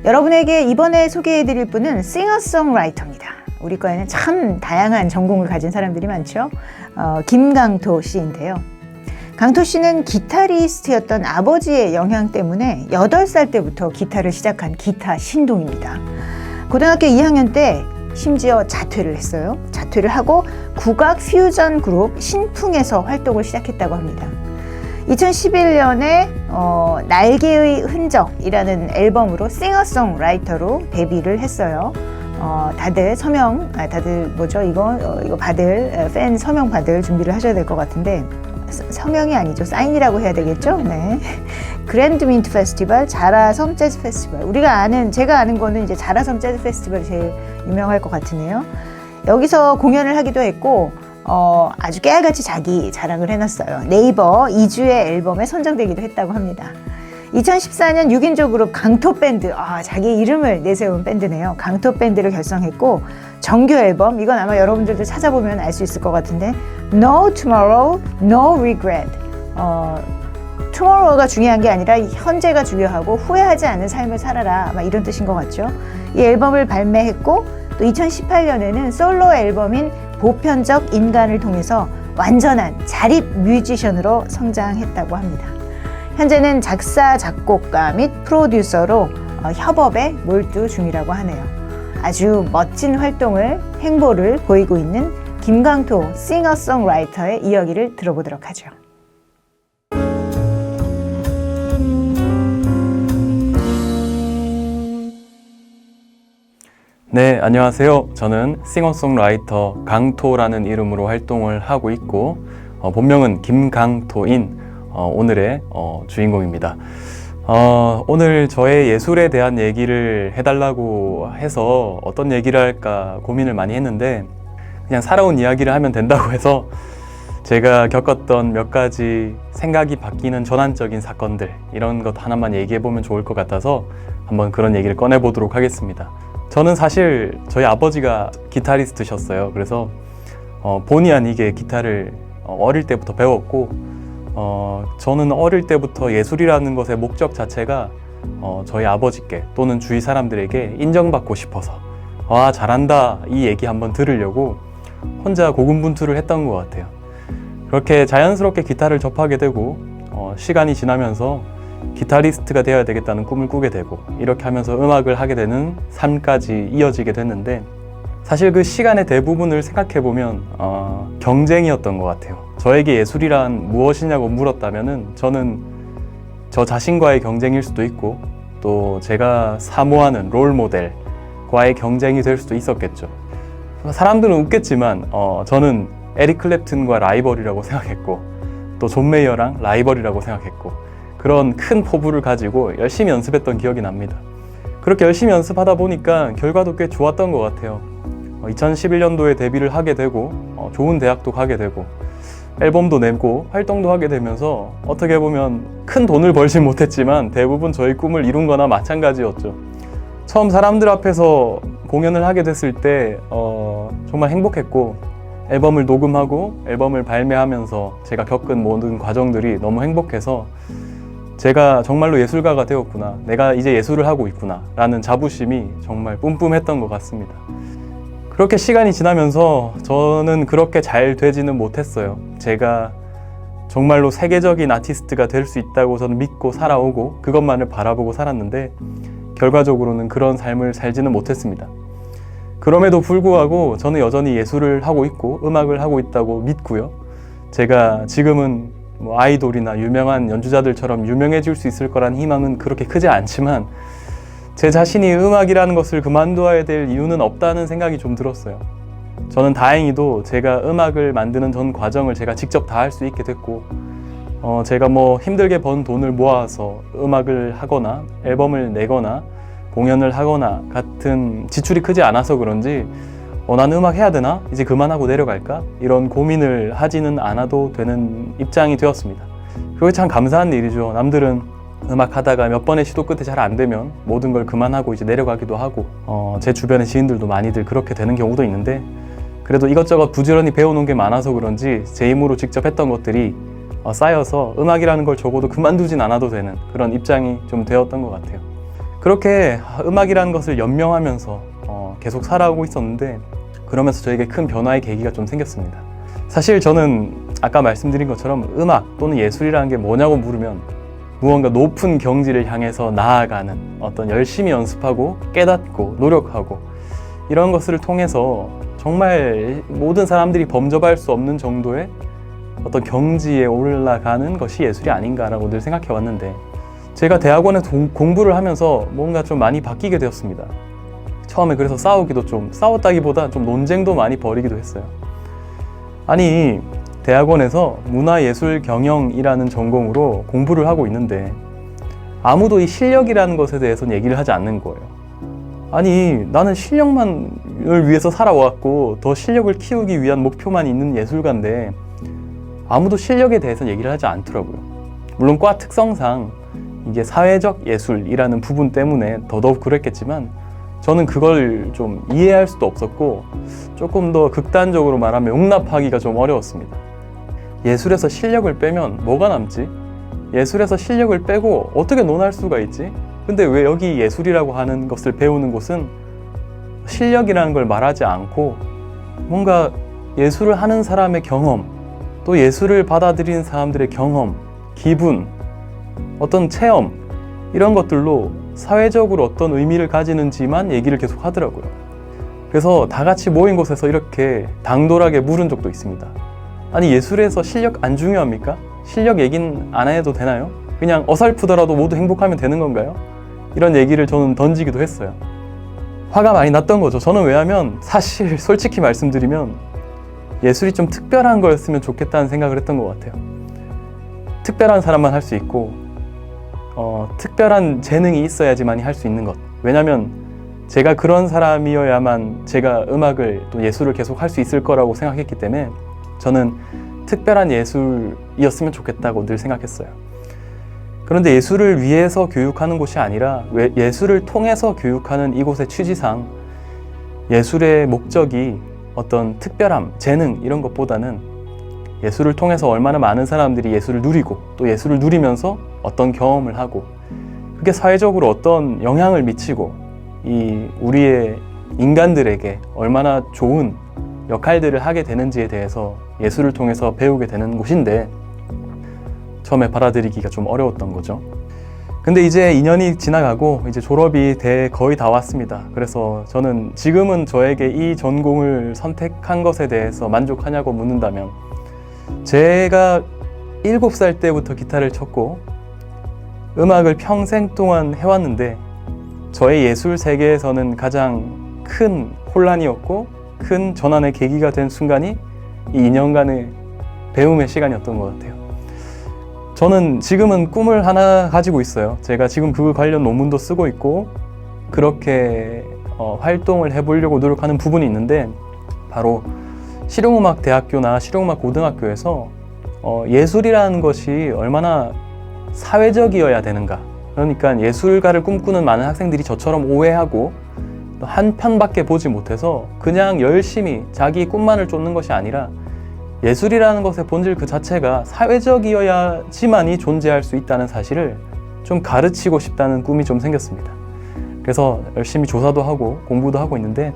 여러분에게 이번에 소개해드릴 분은 싱어송라이터입니다. 우리 과에는 참 다양한 전공을 가진 사람들이 많죠. 김강토 씨인데요. 강토 씨는 기타리스트였던 아버지의 영향 때문에 8살 때부터 기타를 시작한 기타 신동입니다. 고등학교 2학년 때 심지어 자퇴를 했어요. 자퇴를 하고 국악 퓨전 그룹 신풍에서 활동을 시작했다고 합니다. 2011년에 날개의 흔적이라는 앨범으로 싱어송라이터로 데뷔를 했어요. 다들 다들 뭐죠? 이거 받을 팬 서명 받을 준비를 하셔야 될 것 같은데, 서명이 아니죠. 사인이라고 해야 되겠죠? 네. 그랜드 민트 페스티벌, 자라섬 재즈 페스티벌. 제가 아는 거는 이제 자라섬 재즈 페스티벌이 제일 유명할 것 같으네요. 여기서 공연을 하기도 했고, 아주 깨알같이 자기 자랑을 해놨어요. 네이버 2주의 앨범에 선정되기도 했다고 합니다. 2014년 6인조 그룹 강토밴드, 자기 이름을 내세운 밴드네요. 강토밴드를 결성했고, 정규 앨범, 이건 아마 여러분들도 찾아보면 알 수 있을 것 같은데, No Tomorrow, No Regret. Tomorrow가 중요한 게 아니라 현재가 중요하고 후회하지 않는 삶을 살아라, 아마 이런 뜻인 것 같죠. 이 앨범을 발매했고, 또 2018년에는 솔로 앨범인 보편적 인간을 통해서 완전한 자립 뮤지션으로 성장했다고 합니다. 현재는 작사, 작곡가 및 프로듀서로 협업에 몰두 중이라고 하네요. 아주 멋진 행보를 보이고 있는 김강토 싱어송라이터의 이야기를 들어보도록 하죠. 네, 안녕하세요. 저는 싱어송라이터 강토라는 이름으로 활동을 하고 있고, 본명은 김강토인 오늘의 주인공입니다. 오늘 저의 예술에 대한 얘기를 해달라고 해서 어떤 얘기를 할까 고민을 많이 했는데, 그냥 살아온 이야기를 하면 된다고 해서 제가 겪었던 몇 가지 생각이 바뀌는 전환적인 사건들, 이런 것 하나만 얘기해보면 좋을 것 같아서 한번 그런 얘기를 꺼내보도록 하겠습니다. 저는 사실 저희 아버지가 기타리스트셨어요. 그래서 본의 아니게 기타를 어릴 때부터 배웠고, 저는 어릴 때부터 예술이라는 것의 목적 자체가 저희 아버지께 또는 주위 사람들에게 인정받고 싶어서, 잘한다, 이 얘기 한번 들으려고 혼자 고군분투를 했던 것 같아요. 그렇게 자연스럽게 기타를 접하게 되고, 시간이 지나면서 기타리스트가 되어야 되겠다는 꿈을 꾸게 되고, 이렇게 하면서 음악을 하게 되는 삶까지 이어지게 됐는데, 사실 그 시간의 대부분을 생각해보면 경쟁이었던 것 같아요. 저에게 예술이란 무엇이냐고 물었다면은 저는 저 자신과의 경쟁일 수도 있고, 또 제가 사모하는 롤모델과의 경쟁이 될 수도 있었겠죠. 사람들은 웃겠지만 저는 에릭 클랩튼과 라이벌이라고 생각했고, 또 존 메이어랑 라이벌이라고 생각했고, 그런 큰 포부를 가지고 열심히 연습했던 기억이 납니다. 그렇게 열심히 연습하다 보니까 결과도 꽤 좋았던 것 같아요. 2011년도에 데뷔를 하게 되고, 좋은 대학도 가게 되고, 앨범도 내고 활동도 하게 되면서 어떻게 보면 큰 돈을 벌진 못했지만 대부분 저희 꿈을 이룬 거나 마찬가지였죠. 처음 사람들 앞에서 공연을 하게 됐을 때 정말 행복했고, 앨범을 녹음하고 앨범을 발매하면서 제가 겪은 모든 과정들이 너무 행복해서 제가 정말로 예술가가 되었구나, 내가 이제 예술을 하고 있구나 라는 자부심이 정말 뿜뿜했던 것 같습니다. 그렇게 시간이 지나면서 저는 그렇게 잘 되지는 못했어요. 제가 정말로 세계적인 아티스트가 될 수 있다고 저는 믿고 살아오고 그것만을 바라보고 살았는데, 결과적으로는 그런 삶을 살지는 못했습니다. 그럼에도 불구하고 저는 여전히 예술을 하고 있고 음악을 하고 있다고 믿고요. 제가 지금은 아이돌이나 유명한 연주자들처럼 유명해질 수 있을 거란 희망은 그렇게 크지 않지만, 제 자신이 음악이라는 것을 그만둬야 될 이유는 없다는 생각이 좀 들었어요. 저는 다행히도 제가 음악을 만드는 전 과정을 제가 직접 다 할 수 있게 됐고, 제가 힘들게 번 돈을 모아서 음악을 하거나 앨범을 내거나 공연을 하거나 같은 지출이 크지 않아서 그런지 나는 음악 해야 되나? 이제 그만하고 내려갈까? 이런 고민을 하지는 않아도 되는 입장이 되었습니다. 그게 참 감사한 일이죠. 남들은 음악 하다가 몇 번의 시도 끝에 잘 안 되면 모든 걸 그만하고 이제 내려가기도 하고, 제 주변의 지인들도 많이들 그렇게 되는 경우도 있는데, 그래도 이것저것 부지런히 배워놓은 게 많아서 그런지 제 힘으로 직접 했던 것들이 쌓여서 음악이라는 걸 적어도 그만두진 않아도 되는 그런 입장이 좀 되었던 것 같아요. 그렇게 음악이라는 것을 연명하면서 계속 살아오고 있었는데, 그러면서 저에게 큰 변화의 계기가 좀 생겼습니다. 사실 저는 아까 말씀드린 것처럼 음악 또는 예술이라는 게 뭐냐고 물으면 무언가 높은 경지를 향해서 나아가는, 어떤 열심히 연습하고 깨닫고 노력하고 이런 것을 통해서 정말 모든 사람들이 범접할 수 없는 정도의 어떤 경지에 올라가는 것이 예술이 아닌가라고 늘 생각해 왔는데, 제가 대학원에 공부를 하면서 뭔가 좀 많이 바뀌게 되었습니다. 처음에 그래서 싸웠다기보다 좀 논쟁도 많이 벌이기도 했어요. 아니, 대학원에서 문화예술경영이라는 전공으로 공부를 하고 있는데 아무도 이 실력이라는 것에 대해서는 얘기를 하지 않는 거예요. 아니, 나는 실력만을 위해서 살아왔고 더 실력을 키우기 위한 목표만 있는 예술가인데 아무도 실력에 대해서는 얘기를 하지 않더라고요. 물론 과 특성상 이게 사회적 예술이라는 부분 때문에 더더욱 그랬겠지만 저는 그걸 좀 이해할 수도 없었고 조금 더 극단적으로 말하면 용납하기가 좀 어려웠습니다. 예술에서 실력을 빼면 뭐가 남지? 예술에서 실력을 빼고 어떻게 논할 수가 있지? 근데 왜 여기 예술이라고 하는 것을 배우는 곳은 실력이라는 걸 말하지 않고 뭔가 예술을 하는 사람의 경험, 또 예술을 받아들이는 사람들의 경험, 기분, 어떤 체험, 이런 것들로 사회적으로 어떤 의미를 가지는지만 얘기를 계속 하더라고요. 그래서 다 같이 모인 곳에서 이렇게 당돌하게 물은 적도 있습니다. 아니, 예술에서 실력 안 중요합니까? 실력 얘기는 안 해도 되나요? 그냥 어설프더라도 모두 행복하면 되는 건가요? 이런 얘기를 저는 던지기도 했어요. 화가 많이 났던 거죠. 저는 왜냐하면 사실 솔직히 말씀드리면 예술이 좀 특별한 거였으면 좋겠다는 생각을 했던 것 같아요. 특별한 사람만 할 수 있고 특별한 재능이 있어야지만이 할 수 있는 것. 왜냐하면 제가 그런 사람이어야만 제가 음악을 또 예술을 계속 할 수 있을 거라고 생각했기 때문에 저는 특별한 예술이었으면 좋겠다고 늘 생각했어요. 그런데 예술을 위해서 교육하는 곳이 아니라 예술을 통해서 교육하는 이곳의 취지상 예술의 목적이 어떤 특별함, 재능 이런 것보다는 예술을 통해서 얼마나 많은 사람들이 예술을 누리고 또 예술을 누리면서 어떤 경험을 하고 그게 사회적으로 어떤 영향을 미치고 이 우리의 인간들에게 얼마나 좋은 역할들을 하게 되는지에 대해서 예술을 통해서 배우게 되는 곳인데 처음에 받아들이기가 좀 어려웠던 거죠. 근데 이제 2년이 지나가고 이제 졸업이 거의 다 왔습니다. 그래서 저는 지금은 저에게 이 전공을 선택한 것에 대해서 만족하냐고 묻는다면 제가 7살 때부터 기타를 쳤고 음악을 평생 동안 해왔는데 저의 예술 세계에서는 가장 큰 혼란이었고 큰 전환의 계기가 된 순간이 이 2년간의 배움의 시간이었던 것 같아요. 저는 지금은 꿈을 하나 가지고 있어요. 제가 지금 그 관련 논문도 쓰고 있고 그렇게 활동을 해보려고 노력하는 부분이 있는데 바로 실용음악대학교나 실용음악고등학교에서 예술이라는 것이 얼마나 사회적이어야 되는가. 그러니까 예술가를 꿈꾸는 많은 학생들이 저처럼 오해하고 한 편밖에 보지 못해서 그냥 열심히 자기 꿈만을 쫓는 것이 아니라 예술이라는 것의 본질 그 자체가 사회적이어야지만이 존재할 수 있다는 사실을 좀 가르치고 싶다는 꿈이 좀 생겼습니다. 그래서 열심히 조사도 하고 공부도 하고 있는데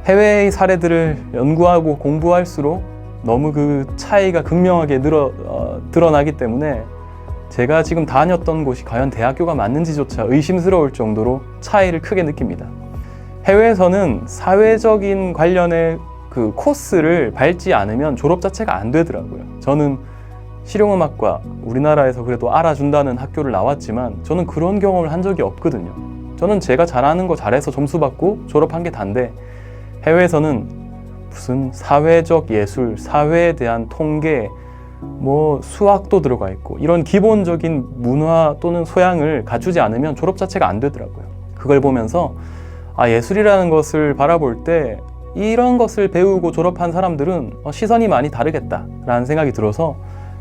해외의 사례들을 연구하고 공부할수록 너무 그 차이가 극명하게 드러나기 때문에 제가 지금 다녔던 곳이 과연 대학교가 맞는지조차 의심스러울 정도로 차이를 크게 느낍니다. 해외에서는 사회적인 관련의 그 코스를 밟지 않으면 졸업 자체가 안 되더라고요. 저는 실용음악과 우리나라에서 그래도 알아준다는 학교를 나왔지만 저는 그런 경험을 한 적이 없거든요. 저는 제가 잘하는 거 잘해서 점수 받고 졸업한 게 단데 해외에서는 무슨 사회적 예술, 사회에 대한 통계, 뭐 수학도 들어가 있고 이런 기본적인 문화 또는 소양을 갖추지 않으면 졸업 자체가 안 되더라고요. 그걸 보면서 예술이라는 것을 바라볼 때 이런 것을 배우고 졸업한 사람들은 시선이 많이 다르겠다라는 생각이 들어서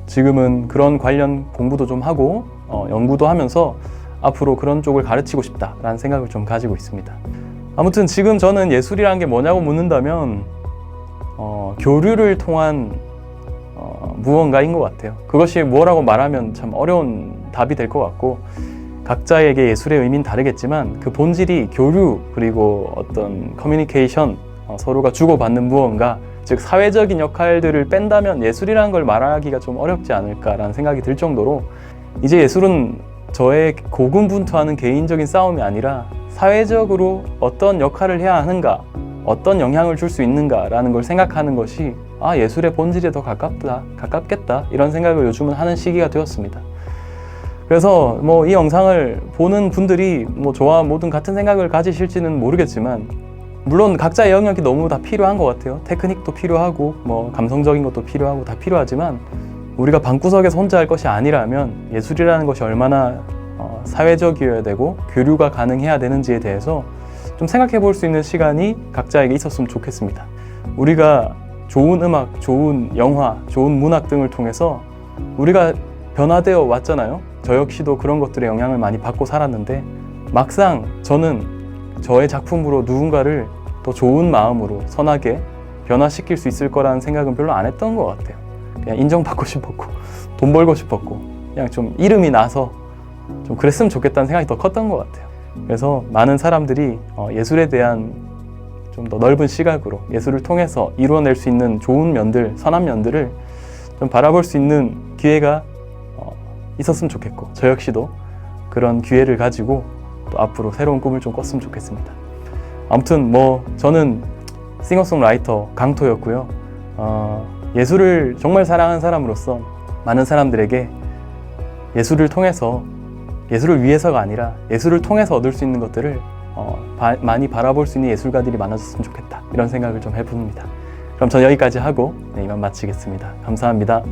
지금은 그런 관련 공부도 좀 하고 연구도 하면서 앞으로 그런 쪽을 가르치고 싶다라는 생각을 좀 가지고 있습니다. 아무튼 지금 저는 예술이라는 게 뭐냐고 묻는다면 교류를 통한 무언가인 것 같아요. 그것이 뭐라고 말하면 참 어려운 답이 될 것 같고 각자에게 예술의 의미는 다르겠지만 그 본질이 교류 그리고 어떤 커뮤니케이션, 서로가 주고받는 무언가, 즉 사회적인 역할들을 뺀다면 예술이라는 걸 말하기가 좀 어렵지 않을까라는 생각이 들 정도로 이제 예술은 저의 고군분투하는 개인적인 싸움이 아니라 사회적으로 어떤 역할을 해야 하는가, 어떤 영향을 줄 수 있는가라는 걸 생각하는 것이 예술의 본질에 더 가깝겠다 이런 생각을 요즘은 하는 시기가 되었습니다. 그래서 이 영상을 보는 분들이 저와 모든 같은 생각을 가지실지는 모르겠지만 물론 각자의 영역이 너무 다 필요한 것 같아요. 테크닉도 필요하고 감성적인 것도 필요하고 다 필요하지만 우리가 방구석에서 혼자 할 것이 아니라면 예술이라는 것이 얼마나 사회적이어야 되고 교류가 가능해야 되는지에 대해서 좀 생각해 볼 수 있는 시간이 각자에게 있었으면 좋겠습니다. 우리가 좋은 음악, 좋은 영화, 좋은 문학 등을 통해서 우리가 변화되어 왔잖아요. 저 역시도 그런 것들의 영향을 많이 받고 살았는데 막상 저는 저의 작품으로 누군가를 더 좋은 마음으로 선하게 변화시킬 수 있을 거라는 생각은 별로 안 했던 것 같아요. 그냥 인정받고 싶었고 돈 벌고 싶었고 그냥 좀 이름이 나서 좀 그랬으면 좋겠다는 생각이 더 컸던 것 같아요. 그래서 많은 사람들이 예술에 대한 좀 더 넓은 시각으로 예술을 통해서 이루어낼 수 있는 좋은 면들, 선한 면들을 좀 바라볼 수 있는 기회가 있었으면 좋겠고 저 역시도 그런 기회를 가지고 또 앞으로 새로운 꿈을 좀 꿨으면 좋겠습니다. 아무튼 저는 싱어송라이터 강토였고요. 예술을 정말 사랑하는 사람으로서 많은 사람들에게 예술을 통해서 예술을 위해서가 아니라 예술을 통해서 얻을 수 있는 것들을 많이 바라볼 수 있는 예술가들이 많아졌으면 좋겠다 이런 생각을 좀 해봅니다. 그럼 저는 여기까지 하고 이만 마치겠습니다. 감사합니다.